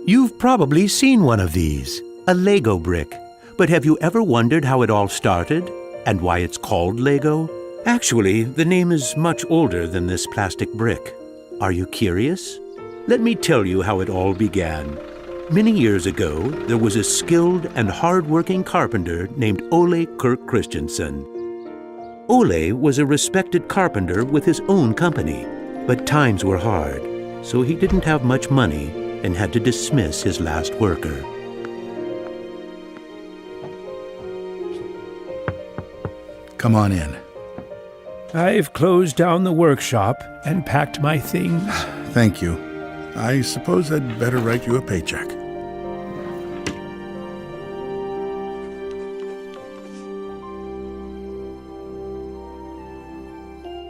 You've probably seen one of these, a Lego brick. But have you ever wondered how it all started and why it's called Lego? Actually, the name is much older than this plastic brick. Are you curious? Let me tell you how it all began. Many years ago, there was a skilled and hard-working carpenter named Ole Kirk Christensen. Ole was a respected carpenter with his own company, but times were hard, so he didn't have much money and had to dismiss his last worker. Come on in. I've closed down the workshop and packed my things. Thank you. I suppose I'd better write you a paycheck.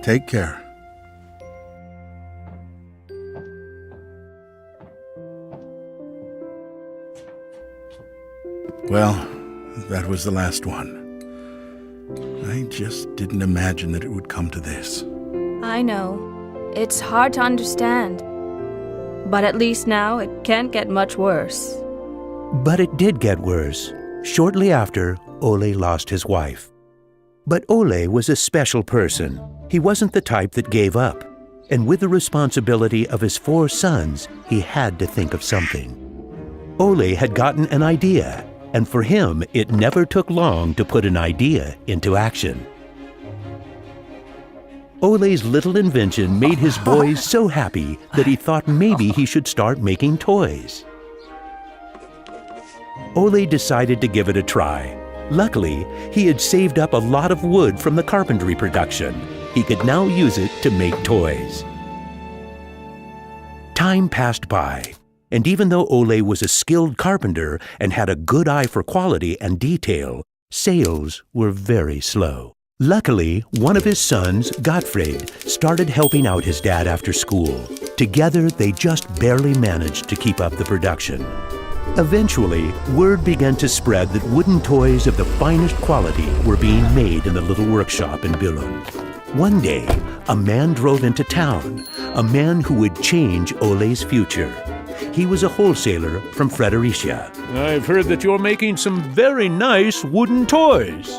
Take care. Well, that was the last one. I just didn't imagine that it would come to this. I know. It's hard to understand. But at least now it can't get much worse. But it did get worse. Shortly after, Ole lost his wife. But Ole was a special person. He wasn't the type that gave up. And with the responsibility of his 4 sons, he had to think of something. Ole had gotten an idea, and for him, it never took long to put an idea into action. Ole's little invention made his boys so happy that he thought maybe he should start making toys. Ole decided to give it a try. Luckily, he had saved up a lot of wood from the carpentry production. He could now use it to make toys. Time passed by, and even though Ole was a skilled carpenter and had a good eye for quality and detail, sales were very slow. Luckily, one of his sons, Gottfried, started helping out his dad after school. Together, they just barely managed to keep up the production. Eventually, word began to spread that wooden toys of the finest quality were being made in the little workshop in Billund. One day, a man drove into town, a man who would change Ole's future. He was a wholesaler from Fredericia. I've heard that you're making some very nice wooden toys.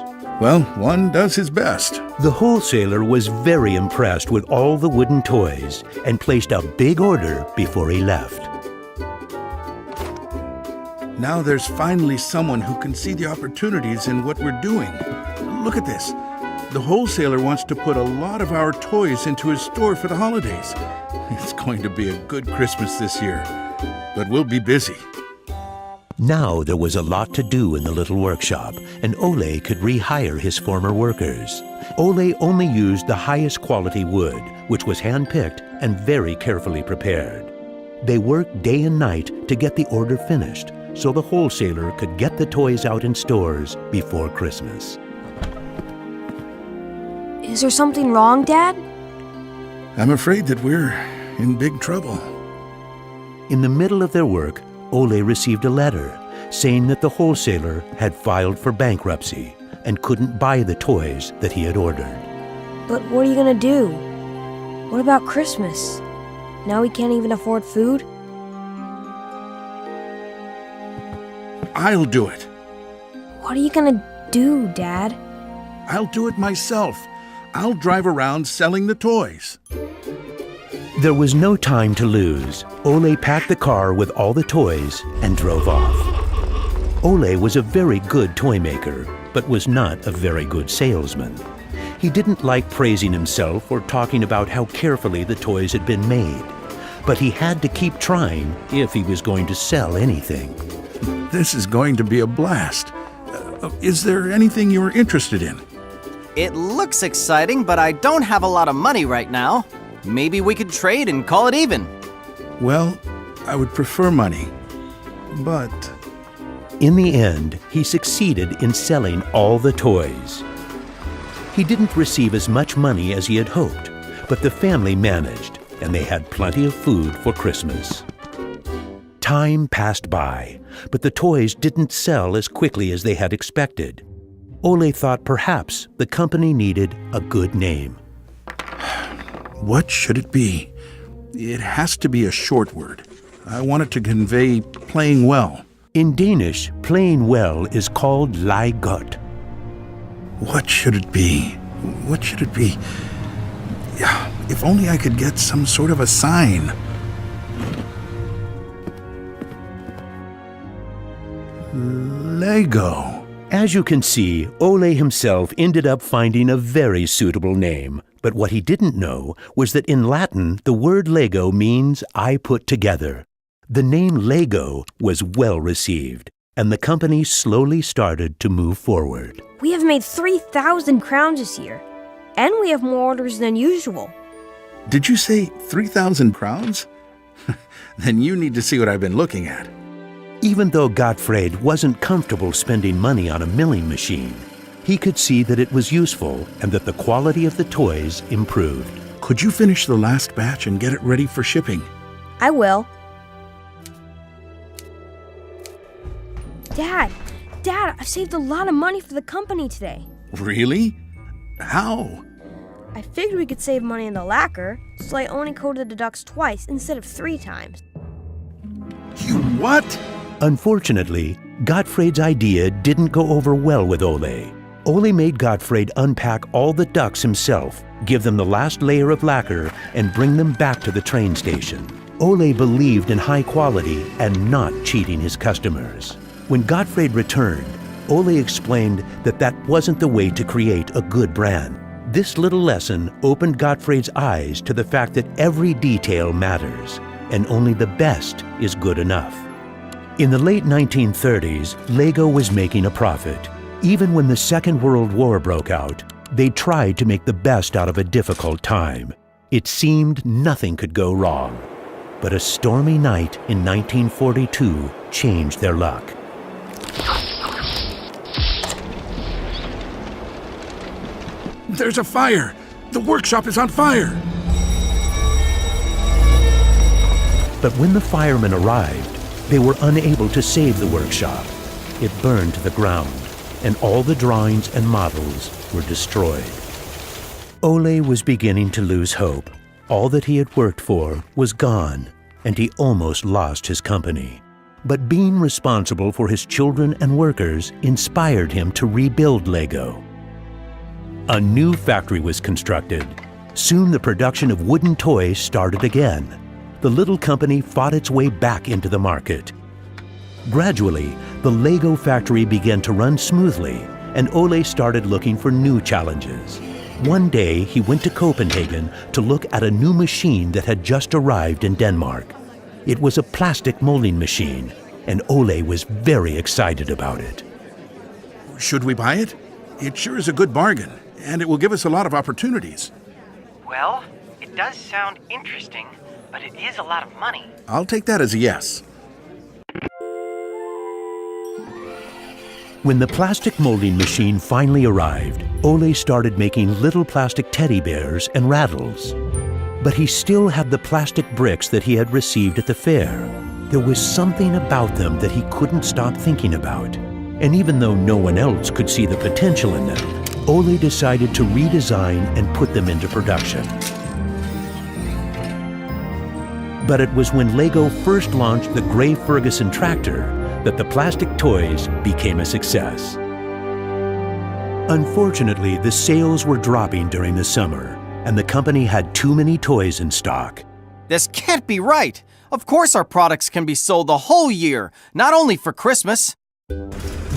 Well, one does his best. The wholesaler was very impressed with all the wooden toys and placed a big order before he left. Now there's finally someone who can see the opportunities in what we're doing. Look at this. The wholesaler wants to put a lot of our toys into his store for the holidays. It's going to be a good Christmas this year, but we'll be busy. Now there was a lot to do in the little workshop, and Ole could rehire his former workers. Ole only used the highest quality wood, which was hand-picked and very carefully prepared. They worked day and night to get the order finished, so the wholesaler could get the toys out in stores before Christmas. Is there something wrong, Dad? I'm afraid that we're in big trouble. In the middle of their work, Ole received a letter saying that the wholesaler had filed for bankruptcy and couldn't buy the toys that he had ordered. But what are you gonna do? What about Christmas? Now we can't even afford food? I'll do it. What are you gonna do, Dad? I'll do it myself. I'll drive around selling the toys. There was no time to lose. Ole packed the car with all the toys and drove off. Ole was a very good toy maker, but was not a very good salesman. He didn't like praising himself or talking about how carefully the toys had been made. But he had to keep trying if he was going to sell anything. This is going to be a blast. Is there anything you're interested in? It looks exciting, but I don't have a lot of money right now. Maybe we could trade and call it even. Well, I would prefer money, but... In the end, he succeeded in selling all the toys. He didn't receive as much money as he had hoped, but the family managed, and they had plenty of food for Christmas. Time passed by, but the toys didn't sell as quickly as they had expected. Ole thought perhaps the company needed a good name. What should it be? It has to be a short word. I want it to convey playing well. In Danish, playing well is called leg godt. What should it be? What should it be? Yeah, if only I could get some sort of a sign. Lego. As you can see, Ole himself ended up finding a very suitable name. But what he didn't know was that in Latin, the word Lego means I put together. The name Lego was well received, and the company slowly started to move forward. We have made 3,000 crowns this year, and we have more orders than usual. Did you say 3,000 crowns? Then you need to see what I've been looking at. Even though Gottfried wasn't comfortable spending money on a milling machine, he could see that it was useful and that the quality of the toys improved. Could you finish the last batch and get it ready for shipping? I will. Dad, I've saved a lot of money for the company today. Really? How? I figured we could save money in the lacquer, so I only coated the ducks twice instead of 3 times. You what? Unfortunately, Gottfried's idea didn't go over well with Ole. Ole made Gottfried unpack all the ducks himself, give them the last layer of lacquer, and bring them back to the train station. Ole believed in high quality and not cheating his customers. When Gottfried returned, Ole explained that that wasn't the way to create a good brand. This little lesson opened Gottfried's eyes to the fact that every detail matters, and only the best is good enough. In the late 1930s, Lego was making a profit. Even when the Second World War broke out, they tried to make the best out of a difficult time. It seemed nothing could go wrong. But a stormy night in 1942 changed their luck. There's a fire! The workshop is on fire! But when the firemen arrived, they were unable to save the workshop. It burned to the ground, and all the drawings and models were destroyed. Ole was beginning to lose hope. All that he had worked for was gone, and he almost lost his company. But being responsible for his children and workers inspired him to rebuild Lego. A new factory was constructed. Soon the production of wooden toys started again. The little company fought its way back into the market. Gradually, the Lego factory began to run smoothly, and Ole started looking for new challenges. One day, he went to Copenhagen to look at a new machine that had just arrived in Denmark. It was a plastic molding machine, and Ole was very excited about it. Should we buy it? It sure is a good bargain, and it will give us a lot of opportunities. Well, it does sound interesting, but it is a lot of money. I'll take that as a yes. When the plastic molding machine finally arrived, Ole started making little plastic teddy bears and rattles. But he still had the plastic bricks that he had received at the fair. There was something about them that he couldn't stop thinking about. And even though no one else could see the potential in them, Ole decided to redesign and put them into production. But it was when Lego first launched the Gray Ferguson tractor that the plastic toys became a success. Unfortunately, the sales were dropping during the summer, and the company had too many toys in stock. This can't be right. Of course our products can be sold the whole year, not only for Christmas.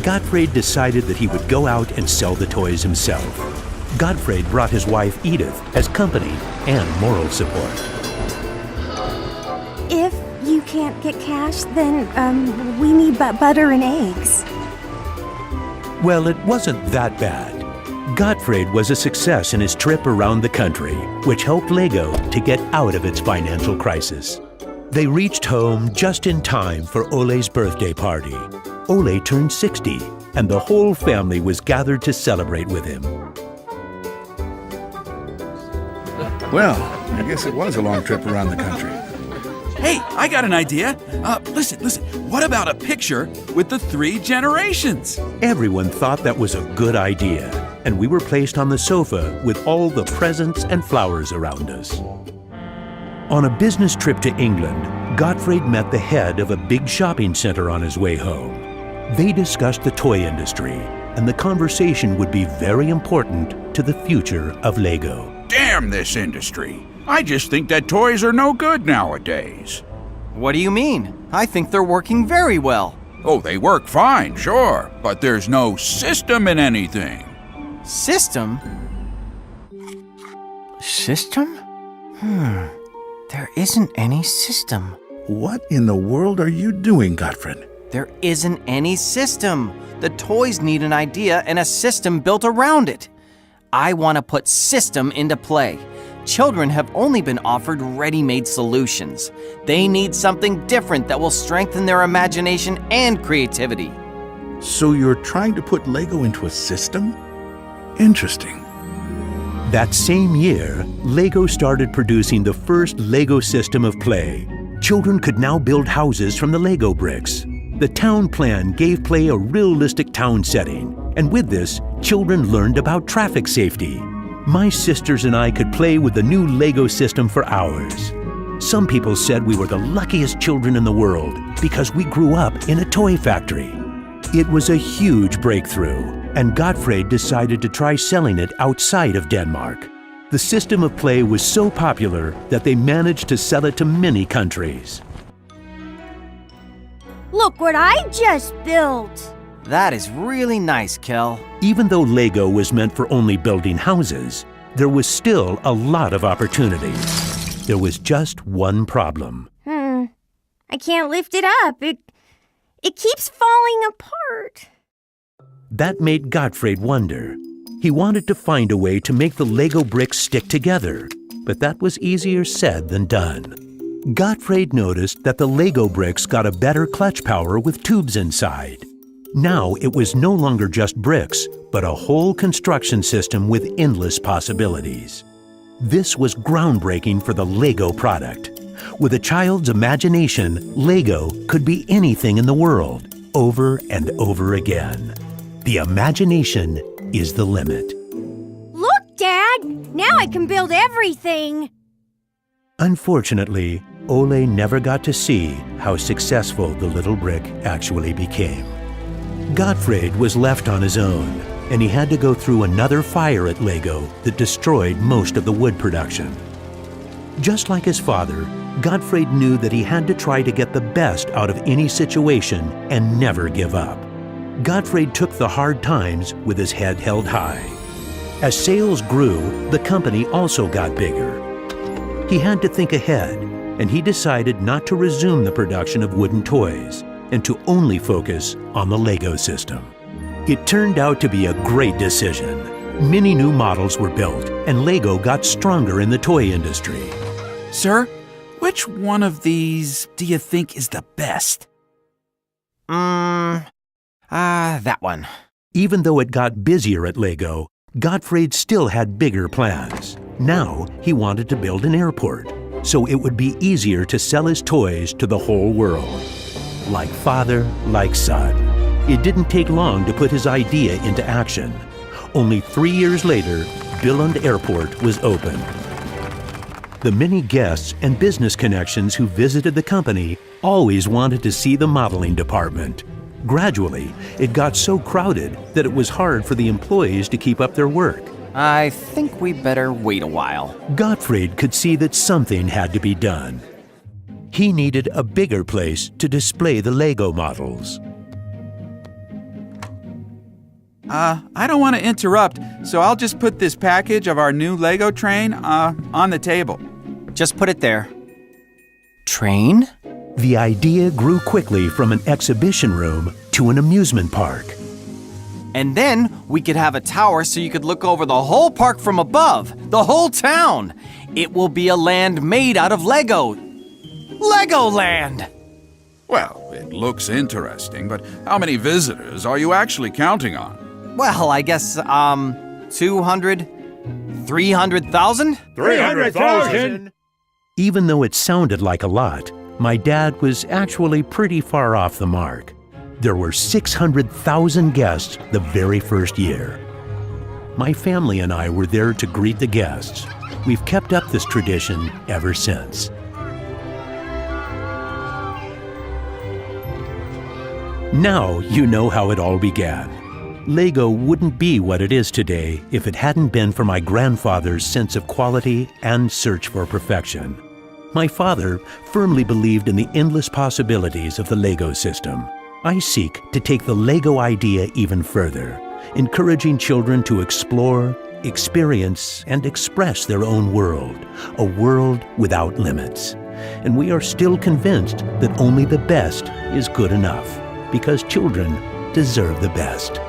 Gottfried decided that he would go out and sell the toys himself. Gottfried brought his wife Edith as company and moral support. If you can't get cash, then we need butter and eggs. Well, it wasn't that bad. Gottfried was a success in his trip around the country, which helped Lego to get out of its financial crisis. They reached home just in time for Ole's birthday party. Ole turned 60, and the whole family was gathered to celebrate with him. Well, I guess it was a long trip around the country. Hey, I got an idea. Listen. What about a picture with the 3 generations? Everyone thought that was a good idea, and we were placed on the sofa with all the presents and flowers around us. On a business trip to England, Gottfried met the head of a big shopping center on his way home. They discussed the toy industry, and the conversation would be very important to the future of LEGO. Damn this industry. I just think that toys are no good nowadays. What do you mean? I think they're working very well. Oh, they work fine, sure, but there's no system in anything. System? System? There isn't any system. What in the world are you doing, Gottfried? There isn't any system. The toys need an idea and a system built around it. I want to put system into play. Children have only been offered ready-made solutions. They need something different that will strengthen their imagination and creativity. So you're trying to put LEGO into a system? Interesting. That same year, LEGO started producing the first LEGO system of play. Children could now build houses from the LEGO bricks. The town plan gave play a realistic town setting, and with this, children learned about traffic safety. My sisters and I could play with the new LEGO system for hours. Some people said we were the luckiest children in the world because we grew up in a toy factory. It was a huge breakthrough, and Gottfried decided to try selling it outside of Denmark. The system of play was so popular that they managed to sell it to many countries. Look what I just built! That is really nice, Kel. Even though LEGO was meant for only building houses, there was still a lot of opportunities. There was just one problem. I can't lift it up. It keeps falling apart. That made Gottfried wonder. He wanted to find a way to make the LEGO bricks stick together, but that was easier said than done. Gottfried noticed that the LEGO bricks got a better clutch power with tubes inside. Now it was no longer just bricks, but a whole construction system with endless possibilities. This was groundbreaking for the LEGO product. With a child's imagination, LEGO could be anything in the world, over and over again. The imagination is the limit. Look, Dad! Now I can build everything! Unfortunately, Ole never got to see how successful the little brick actually became. Gottfried was left on his own, and he had to go through another fire at LEGO that destroyed most of the wood production. Just like his father, Gottfried knew that he had to try to get the best out of any situation and never give up. Gottfried took the hard times with his head held high. As sales grew, the company also got bigger. He had to think ahead, and he decided not to resume the production of wooden toys and to only focus on the LEGO system. It turned out to be a great decision. Many new models were built, and LEGO got stronger in the toy industry. Sir, which one of these do you think is the best? That one. Even though it got busier at LEGO, Gottfried still had bigger plans. Now he wanted to build an airport, so it would be easier to sell his toys to the whole world. Like father, like son. It didn't take long to put his idea into action. Only 3 years later, Billund Airport was opened. The many guests and business connections who visited the company always wanted to see the modeling department. Gradually, it got so crowded that it was hard for the employees to keep up their work. I think we better wait a while. Gottfried could see that something had to be done. He needed a bigger place to display the LEGO models. I don't want to interrupt, so I'll just put this package of our new LEGO train on the table. Just put it there. Train? The idea grew quickly from an exhibition room to an amusement park. And then we could have a tower so you could look over the whole park from above, the whole town. It will be a land made out of Lego. Legoland! Well, it looks interesting, but how many visitors are you actually counting on? Well, I guess, 200, 300,000? 300,000! Even though it sounded like a lot, my dad was actually pretty far off the mark. There were 600,000 guests the very first year. My family and I were there to greet the guests. We've kept up this tradition ever since. Now you know how it all began. LEGO wouldn't be what it is today if it hadn't been for my grandfather's sense of quality and search for perfection. My father firmly believed in the endless possibilities of the LEGO system. I seek to take the LEGO idea even further, encouraging children to explore, experience, and express their own world, a world without limits. And we are still convinced that only the best is good enough, because children deserve the best.